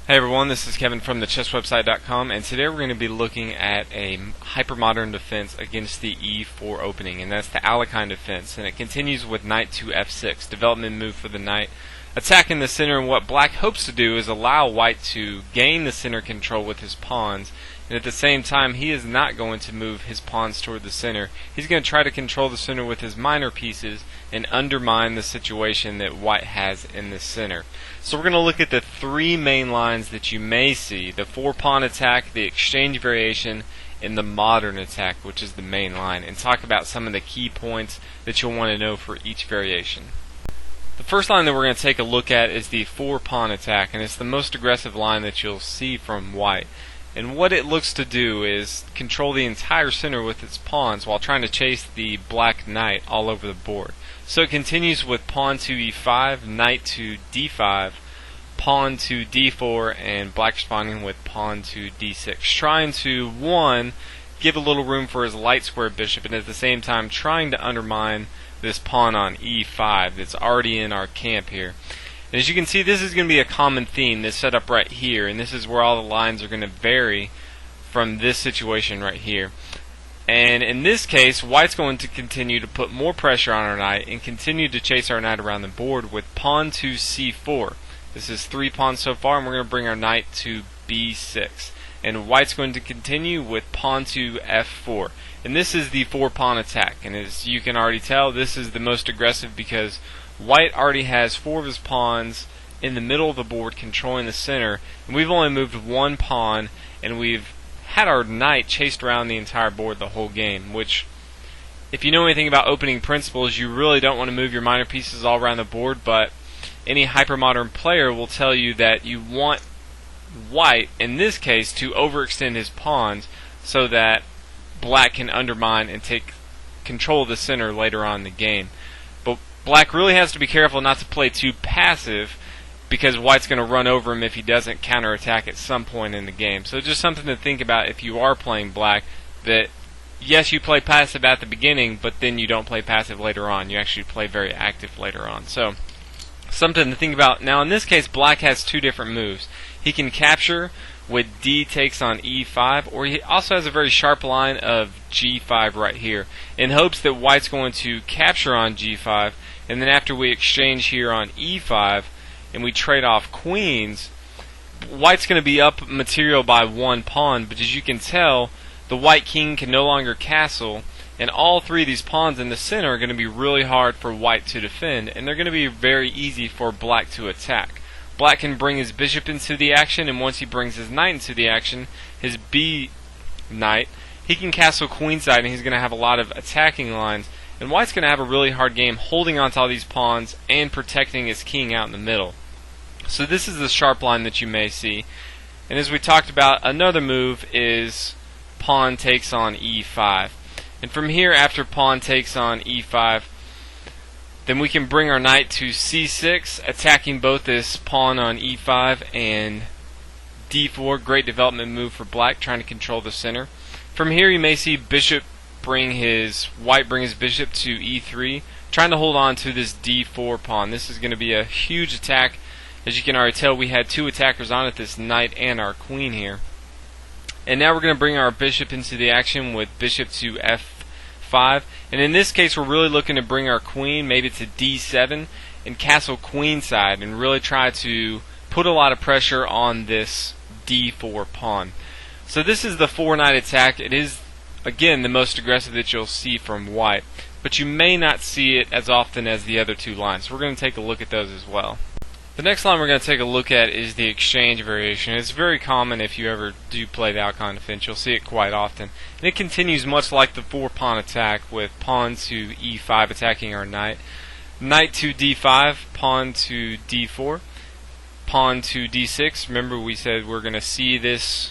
Hey everyone, this is Kevin from thechesswebsite.com, and today we're going to be looking at a hypermodern defense against the e4 opening, and that's the Alekhine Defense, and it continues with knight to f6, development move for the knight, attacking the center, and what black hopes to do is allow white to gain the center control with his pawns, and at the same time he is not going to move his pawns toward the center. He's going to try to control the center with his minor pieces and undermine the situation that white has in the center. So we're going to look at the three main lines that you may see: the 4-pawn attack, the exchange variation, and the modern attack, which is the main line, and talk about some of the key points that you'll want to know for each variation. The first line that we're going to take a look at is the 4-pawn attack, and it's the most aggressive line that you'll see from white. And what it looks to do is control the entire center with its pawns while trying to chase the black knight all over the board. So it continues with pawn to e5, knight to d5, pawn to d4, and black responding with pawn to d6, trying to, one, give a little room for his light square bishop, and at the same time trying to undermine this pawn on e5 that's already in our camp here. And as you can see, this is going to be a common theme, this setup right here, and this is where all the lines are going to vary from this situation right here. And in this case, white's going to continue to put more pressure on our knight and continue to chase our knight around the board with pawn to c4. This is 3 pawns so far, and we're going to bring our knight to b6. And white's going to continue with pawn to f4. And this is the 4-pawn attack, and as you can already tell, this is the most aggressive because white already has 4 of his pawns in the middle of the board controlling the center, and we've only moved 1 pawn, and we've had our knight chased around the entire board the whole game, which, if you know anything about opening principles, you really don't want to move your minor pieces all around the board, but any hypermodern player will tell you that you want white, in this case, to overextend his pawns so that black can undermine and take control of the center later on in the game. But black really has to be careful not to play too passive, because white's going to run over him if he doesn't counterattack at some point in the game. So just something to think about if you are playing black, that yes, you play passive at the beginning, but then you don't play passive later on. You actually play very active later on. So something to think about. Now in this case, black has 2 different moves. He can capture with d takes on e5, or he also has a very sharp line of g5 right here, in hopes that white's going to capture on g5, and then after we exchange here on e5, and we trade off queens, white's going to be up material by 1 pawn, but as you can tell, the white king can no longer castle, and all 3 of these pawns in the center are going to be really hard for white to defend, and they're going to be very easy for black to attack. Black can bring his bishop into the action, and once he brings his knight into the action, his b knight, he can castle queenside, and he's going to have a lot of attacking lines. And white's going to have a really hard game holding onto all these pawns and protecting his king out in the middle. So this is the sharp line that you may see. And as we talked about, another move is pawn takes on e5. And from here, after pawn takes on e5, then we can bring our knight to c6, attacking both this pawn on e5 and d4. Great development move for black, trying to control the center. From here, you may see white bring his bishop to e3, trying to hold on to this d4 pawn. This is going to be a huge attack. As you can already tell, we had 2 attackers on it, this knight and our queen here. And now we're going to bring our bishop into the action with bishop to f5. And in this case, we're really looking to bring our queen maybe to d7 and castle queenside and really try to put a lot of pressure on this d4 pawn. So this is the 4-knight attack. It is, again, the most aggressive that you'll see from white, but you may not see it as often as the other 2 lines. So we're going to take a look at those as well. The next line we're going to take a look at is the exchange variation. It's very common if you ever do play the Alekhine Defense. You'll see it quite often. And it continues much like the 4-pawn attack, with pawn to e5 attacking our knight, knight to d5, pawn to d4, pawn to d6. Remember, we said we're going to see this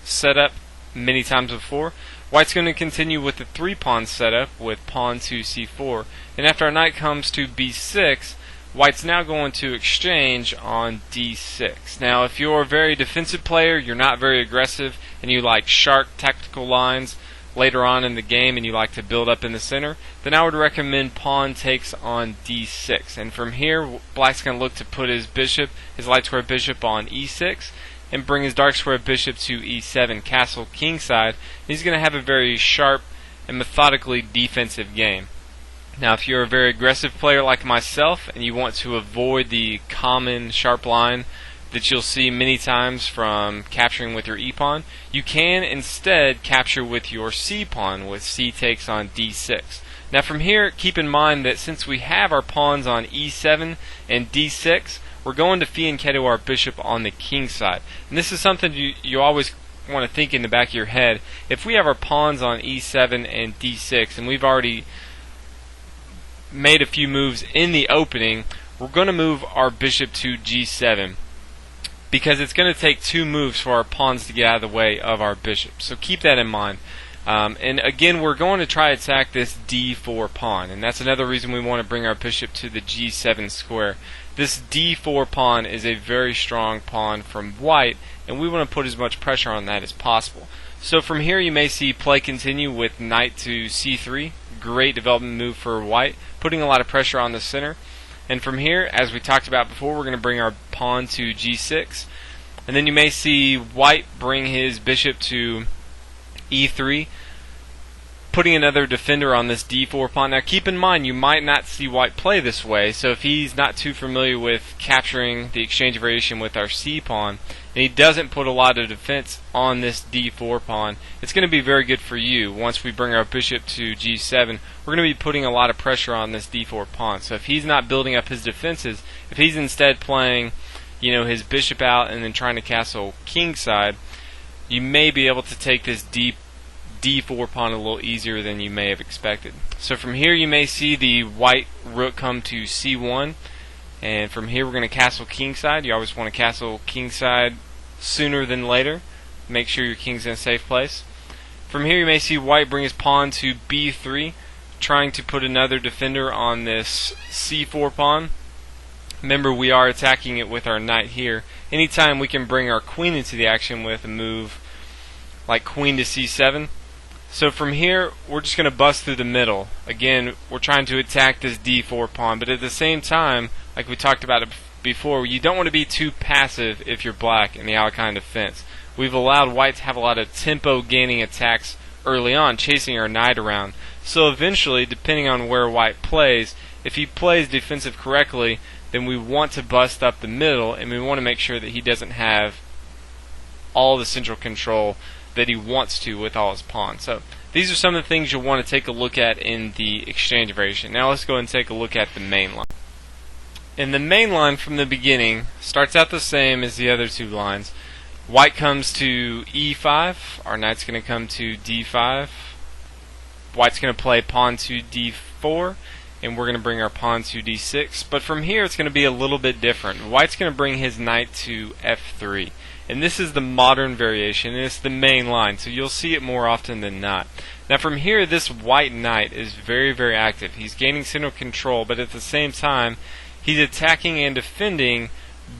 setup many times before. White's going to continue with the 3-pawn setup with pawn to c4, and after our knight comes to b6, white's now going to exchange on d6. Now, if you're a very defensive player, you're not very aggressive, and you like sharp tactical lines, later on in the game and you like to build up in the center, then I would recommend pawn takes on d6. And from here, black's going to look to put his light square bishop on e6 and bring his dark square bishop to e7, castle kingside. He's going to have a very sharp and methodically defensive game. Now, if you're a very aggressive player like myself and you want to avoid the common sharp line that you'll see many times from capturing with your e-pawn, you can instead capture with your c-pawn with c takes on d6. Now from here, keep in mind that since we have our pawns on e7 and d6, we're going to fianchetto our bishop on the king side. And this is something you always want to think in the back of your head. If we have our pawns on e7 and d6 and we've already made a few moves in the opening, we're going to move our bishop to g7 because it's going to take 2 moves for our pawns to get out of the way of our bishop. So keep that in mind. And again, we're going to try to attack this d4 pawn, and that's another reason we want to bring our bishop to the g7 square. This d4 pawn is a very strong pawn from white, and we want to put as much pressure on that as possible. So from here you may see play continue with knight to c3. Great development move for white, putting a lot of pressure on the center. And from here, as we talked about before, we're going to bring our pawn to g6. And then you may see white bring his bishop to e3, putting another defender on this d4 pawn. Now keep in mind, you might not see white play this way, so if he's not too familiar with capturing the exchange variation with our c pawn, and he doesn't put a lot of defense on this d4 pawn, it's going to be very good for you. Once we bring our bishop to g7, we're going to be putting a lot of pressure on this d4 pawn. So if he's not building up his defenses, if he's instead playing, his bishop out and then trying to castle kingside, you may be able to take this d4 pawn a little easier than you may have expected. So from here you may see the white rook come to c1, and from here we're going to castle kingside. You always want to castle kingside sooner than later. Make sure your king's in a safe place. From here you may see white bring his pawn to b3, trying to put another defender on this c4 pawn. Remember, we are attacking it with our knight here. Anytime we can bring our queen into the action with a move like queen to c7. So from here, we're just going to bust through the middle. Again, we're trying to attack this d4 pawn, but at the same time, like we talked about it before, you don't want to be too passive if you're black in the Alekhine defense. We've allowed white to have a lot of tempo-gaining attacks early on, chasing our knight around. So eventually, depending on where white plays, if he plays defensive correctly, then we want to bust up the middle, and we want to make sure that he doesn't have all the central control that he wants to with all his pawns. So these are some of the things you'll want to take a look at in the exchange variation. Now let's go and take a look at the main line. And the main line from the beginning starts out the same as the other 2 lines. White comes to e5, our knight's going to come to d5, white's going to play pawn to d4, and we're going to bring our pawn to d6. But from here it's going to be a little bit different. White's going to bring his knight to f3. And this is the modern variation, and it's the main line, so you'll see it more often than not. Now from here, this white knight is very, very active. He's gaining central control, but at the same time, he's attacking and defending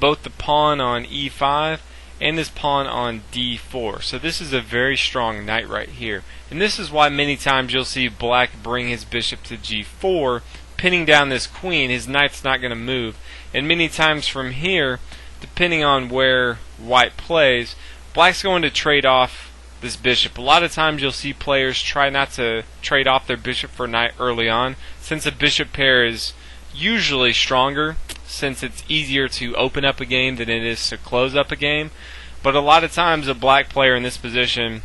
both the pawn on e5 and this pawn on d4. So this is a very strong knight right here. And this is why many times you'll see black bring his bishop to g4, pinning down this queen. His knight's not going to move. And many times from here, depending on where white plays, black's going to trade off this bishop. A lot of times you'll see players try not to trade off their bishop for knight early on, since a bishop pair is usually stronger, since it's easier to open up a game than it is to close up a game. But a lot of times a black player in this position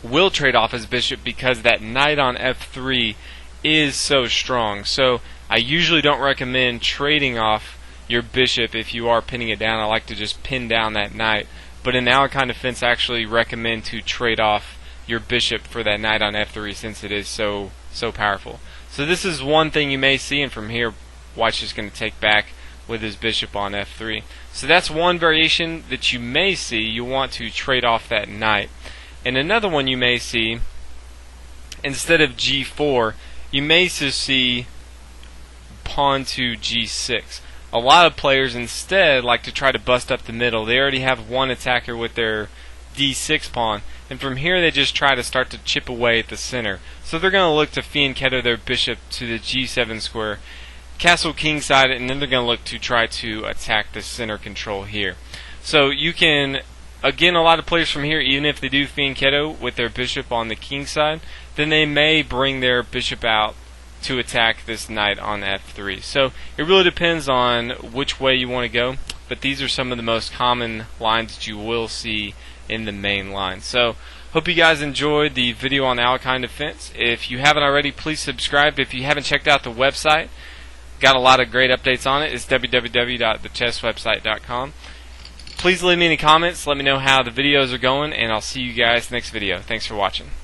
will trade off his bishop because that knight on f3 is so strong. So I usually don't recommend trading off your bishop if you are pinning it down. I like to just pin down that knight. But in the Alekhine defense, I actually recommend to trade off your bishop for that knight on f3 since it is so powerful. So this is one thing you may see, and from here white's just going to take back with his bishop on f3. So that's one variation that you may see. You want to trade off that knight. And another one you may see, instead of g4, you may just see pawn to g6. A lot of players instead like to try to bust up the middle. They already have one attacker with their d6 pawn, and from here they just try to start to chip away at the center. So they're going to look to fianchetto their bishop to the g7 square, castle kingside, and then they're going to look to try to attack the center control here. So you can, again, a lot of players from here, even if they do fianchetto with their bishop on the king side, then they may bring their bishop out to attack this knight on f3. So it really depends on which way you want to go, but these are some of the most common lines that you will see in the main line. So hope you guys enjoyed the video on Alekhine Defense. If you haven't already, please subscribe. If you haven't checked out the website, got a lot of great updates on it. It's www.thechesswebsite.com. Please leave me any comments. Let me know how the videos are going, and I'll see you guys next video. Thanks for watching.